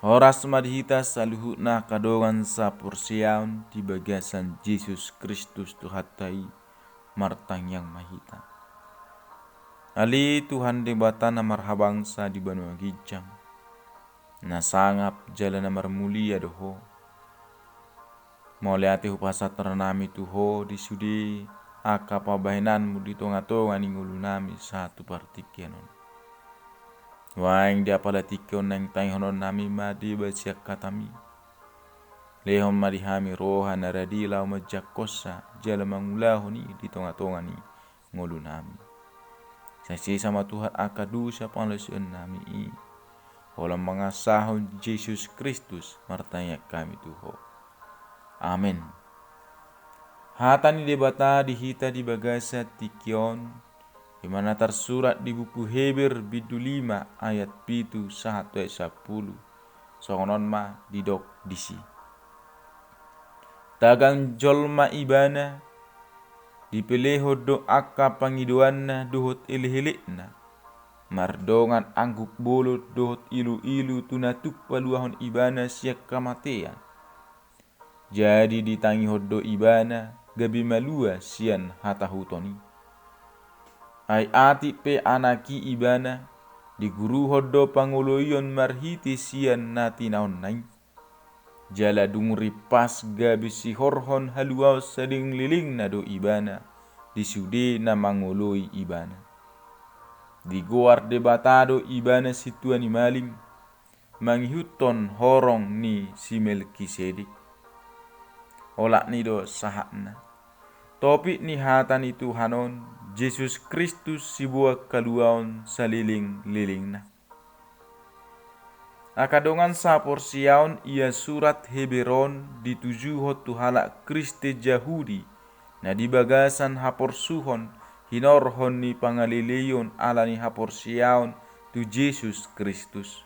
Horas madhita saluhutna kadongan sa porsiaon di bagasan Yesus Kristus tuhatai martang yang mahita. Ali Tuhan debata na marhabangsa di banua gijang. Nasangap jala na marmulia doho. Mauliati hupasa teranami tuho di sudi aka pabahinanmu di tonga-tonga ni ngulunami satu partikianon. Waing dia palatikon nang tayhonon nami madi basiak katami. Lehon madihami roha naradilau majakosa jala mangulahoni di tonga-tonga ni ngulunami. Saksi sama Tuhan akadusa panglesian nami i. Holam mangasahon Yesus Kristus martanya kami tuho. Amin. Hatani debata dihita di bagasa tikion di mana tersurat di buku Heber bidu 5 ayat 7 1 ayat 10. Songonon ma didok disi. Tagang jolma ibana dipeleho do akka pangiduanna dohot ilhilikna. Mardongan angguk bolot dohot ilu-ilu tunatuk paluahon ibana siak kamatean. Jadi ditangi hodo ibana gabi malua sian hatahutoni. Ai ati pe anaki ibana di guru hodo pangoloyon marhiti sian nati naon nai. Jala dungri pas gabi si horhon haluau sading liling na do ibana di sude na mangoloi ibana. Di goar debatado ibana si tuan malim manghuton horong ni si Melkisedek. Olak ni do sahatna. Topik ni hatan itu hanon Yesus Kristus si buah kaluaon saliling-lilingna. Akadongan sa porsiaon ia surat Heberon dituju hotu halak Kriste Jahudi na di bagasan haporsuhon hinorhon ni pangalileyon ala ni haporsiaon tu Yesus Kristus.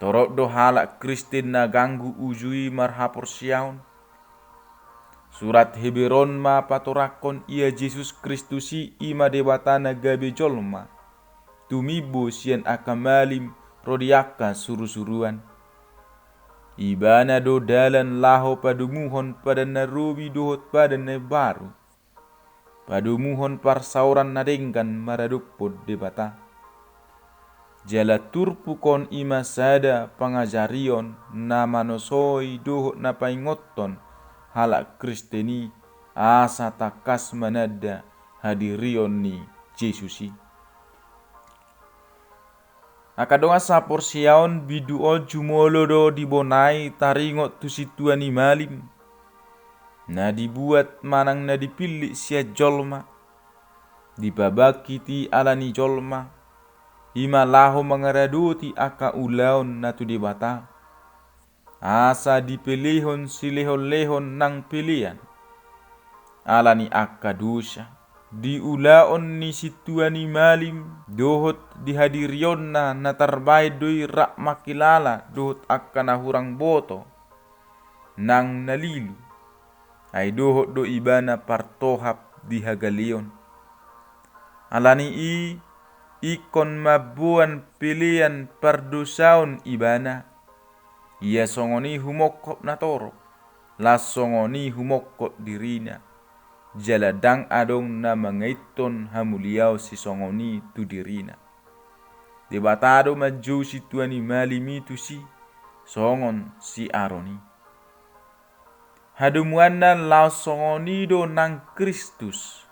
Torok do halak Kriste na ganggu ujui mar haporsiaon. Surat Heberon ma patorakon ia Yesus Kristusi ima debatana gabe jolma. Tumibo sian akamalim rodiaka suru-suruan. Ibana do dalan laho padumuhon pada narobi dohot pada baru. Padumuhon parsauran nadengkan maradupod debata. Jala turpukon ima sada pangajarion nama nosoi dohot napaingoton halak Kristeni asa takas manada hadirion ni Jesusi. Akadonga sa porsiaon biduo jumolo do dibonai taringot tu situani malim. Na dibuat manang na dipilih sia jolma. Dibabakiti alani jolma. Ima laho mangaraduti aka ulaon na tu debata. Asa dipelihon silehon-lehon nang pilihan. Alani akka dosa. Diulaon ni situani malim. Dohot dihadirion na natarbai doi rak makilala. Dohot akka nahurang boto. Nang nalilu. Ay dohot do ibana partohap dihagalion. Alani ikon mabuan pilihan pardosaon ibana. Ia songoni humokop na torok. Las songoni humokop dirina. Jaladang adong na mangaiton hamuliau si songoni tu dirina. Debatado maju si tuani malimi tu si songon si aroni. Hadumuana lau songoni do nang Kristus.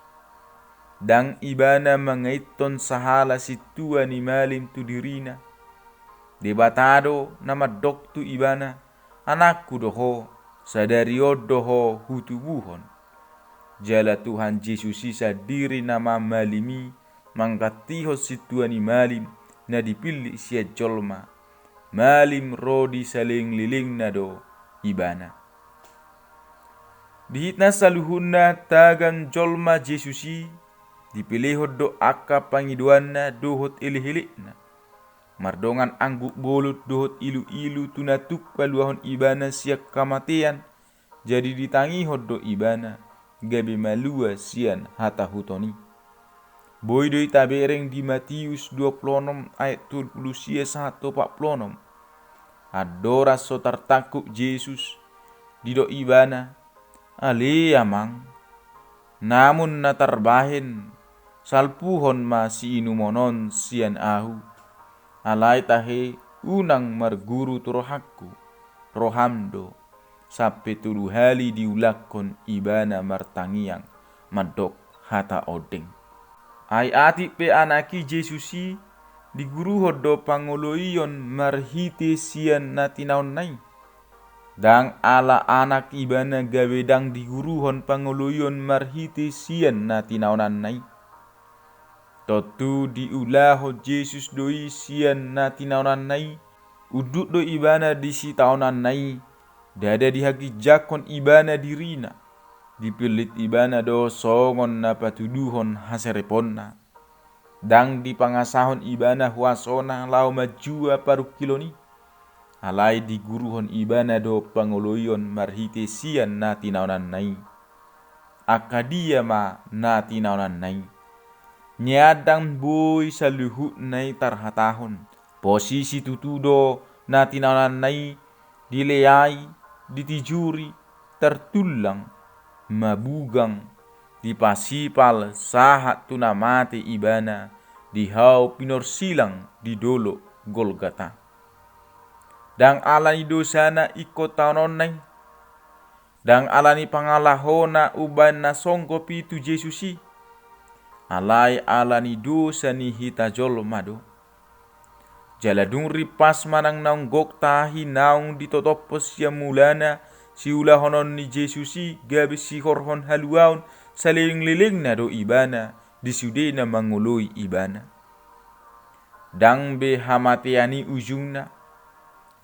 Dang ibana mangaiton sahala si tuani malim tu dirina. Debatado nama doktu ibana anakku doho sadario doho hutubuhon. Jala Tuhan Yesus sisa diri nama malimi mangkatiho situani malim na dipilih sia jolma. Malim rodi saling liling nado ibana. Dihitna saluhunna tagan jolma Yesusi dipilih do akka pangiduanna dohot ilih-ilihna. Mardongan angguk bolut dohot ilu-ilu tunatuk paluahon ibana siak kamatean. Jadi ditangi hodo ibana gabe malua sian hatahutoni. Boydoi tabereng di Matius 26 ayat 146. Adora so tertakuk Jesus dido ibana ali amang. Namun na tarbahin salpuhon ma si inumonon sian ahu. Alai tahe unang marguru turohakku rohamdo sampai tulu hali diulakon ibana martangiang madok hata odeng. Ai ati pe anaki Jesusi di guru hodo pangoloion marhite sian natinaon nai. Dang ala anak ibana gawedang di guruhon pangoloion marhite sian natinaonan nai. Totu diulaho Jesus doi sian natinaonan nai. Udut do ibana di si taonan nai. Dada dihaki jakon ibana dirina. Dipilit ibana do songon na patuduhon hasereponna. Dang di pangasahon ibana huasona lau majua paruk kiloni. Alai di guruhon ibana do pangoloion marhite sian na tinaunan nai. Akadia ma na tinaunan nai. Nyadang boy saluhut nai tarhatahon. Posisi tutudo na tinaunan nai dileai, ditijuri, tertulang, mabugang, dipasipal sahat tuna mate ibana, dihau pinor silang di dolo Golgata. Dang alani dosana iko taonon nai. Dang alani pangalahona uban na songko pitu Jesusi. Alai alani dosa ni hita jolmado. Jaladung ripas manang naung gok tahi naung ditotopos ya mulana si ulahonon ni Jesusi gabi si horhon haluaun saliling-liling na do ibana disudena mangului ibana. Dang be hamateani ujungna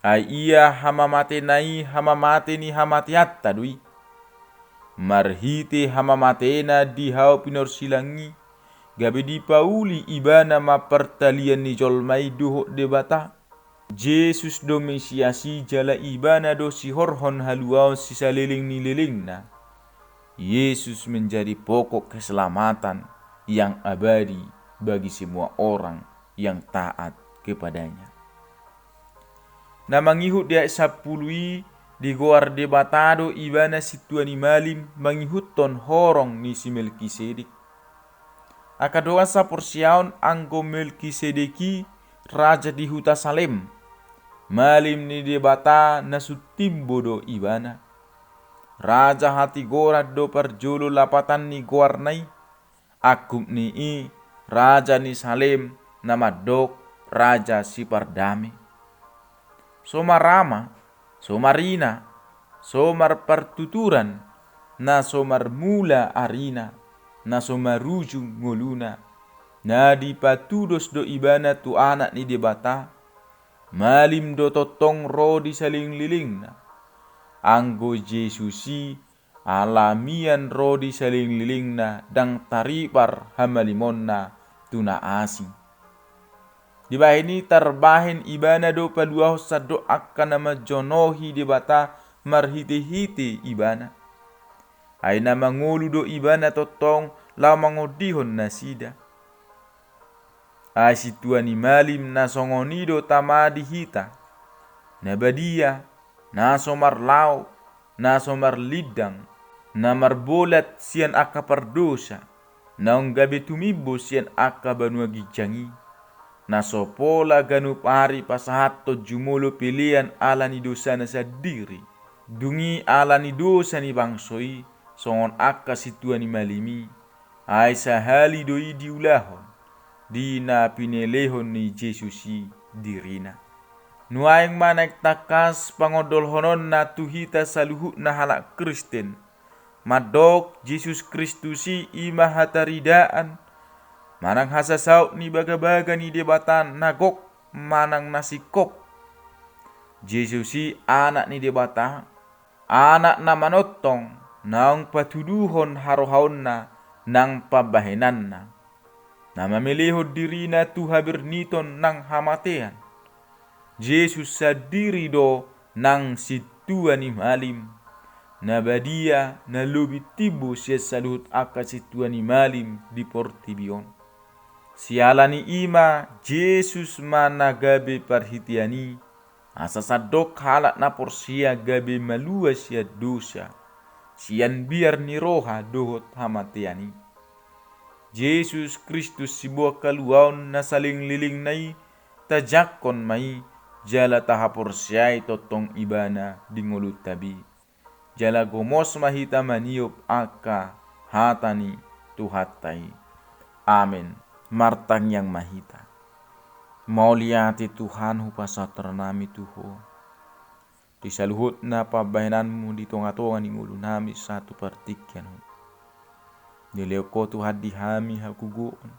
ai ia hamamate nai hamamate ni hamatiat tadui. Marhite hamamatena dihau pinor silangi gabe di pauli ibana ma pertalian ni jolmai duho debata. Jesus do mesiasi jala ibana do si horhon haluau si saliling ni liling na. Yesus menjadi pokok keselamatan yang abadi bagi semua orang yang taat kepadanya. Na mangihut dia sapului di goar debatado ibana situani malim mangihut ton horong ni si Melkisedek. Akadoa saporsiaon anggo Melkisedeki raja di huta Salem. Malim ni debata nasutimbo do ibana. Raja hati gorat do parjolo lapatan ni goarnai. Akup ni i raja ni Salem nama dok raja si pardame. Somarama, somarina, somar pertuturan, na somar mula arina. Na somaruju ngoluna na di patudos do ibana tu anak ni debata malim do totong ro di saling liling na anggo Jesusi alamian ro di saling liling na dang taripar hamalimon na tuna asing di bahini terbahin ibana do paluaho sado akan nama jonohi debata marhite-hite ibana. Aina mangolu do ibana totong la mangodihon nasida. Asi tuani malim na songonido tamadi hita. Na badia, na somar lau, na somar lidang, na marbolat sian aka pardosa, na unggabe tumibo sian aka banua gijangi. Na sopola ganu pari pasahato jumulo pilihan ala ni dosa na sadiri. Dungi ala ni dosa ni bangsoi. Songon akka situani malimi ai sahali doi diulahon dina pinelehon ni Jesusi dirina. Nuaing manak takas pangodol honon na tuhita saluhut na halak Kristen. Madok Jesus Kristusi ima hataridaan. Manang hasasaut ni baga-baga ni debatan nagok manang nasikok. Jesusi anak ni debata, anak na manotong. Naung patuduhon harohaon na nang pabahenan na. Na mamilihod diri na tu habirniton nang hamatean. Jesus sadiri do nang situan ni malim. Na badia na lubi tibo siya saluhut aka situan ni malim di portibion. Siala ni ima Jesus managabe parhitiani. Asa sadok halak na porsia gabe malua sia dosa. Sian biar ni roha dohot hamatiani. Yesus Kristus sibuah kaluaon na saling liling nai tajakon mai jala tahapursiai totong ibana dingulut tabi. Jala gomos mahita maniop aka hatani tuhatai. Amin. Martang yang mahita. Mauliati Tuhan hupasa ternami Tuho. Disaluhut na pabahinanmu di tonga-tonga ni ngulu nami satu partikian. Dileo ko Tuhan dihami hakugoon.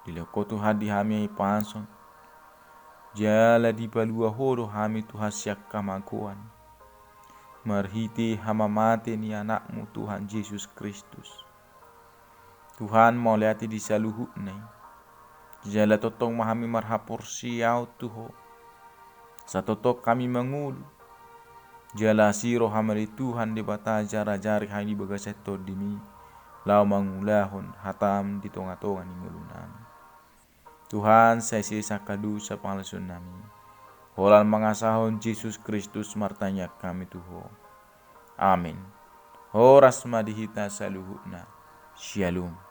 Dileo ko Tuhan dihami ay panson. Jala di palua hodo hami Tuhan siak kamakuan. Marhiti hamamate ni anakmu Tuhan Yesus Kristus. Tuhan mau lihat di saluhut nai. Jala totong mahami marhapur siau Tuho. Satotok kami mengulu. Jala siro hamari Tuhan di bata jara-jari hai di bagaseto dimi. Lau mangulahon hatam di tonga-tonga ni ngulu nami. Tuhan saya sisa kadu sa pangalasun nami. Holan mangasahon Yesus Kristus martanya kami Tuho. Amin. Horas madihita saluhutna. Shalom.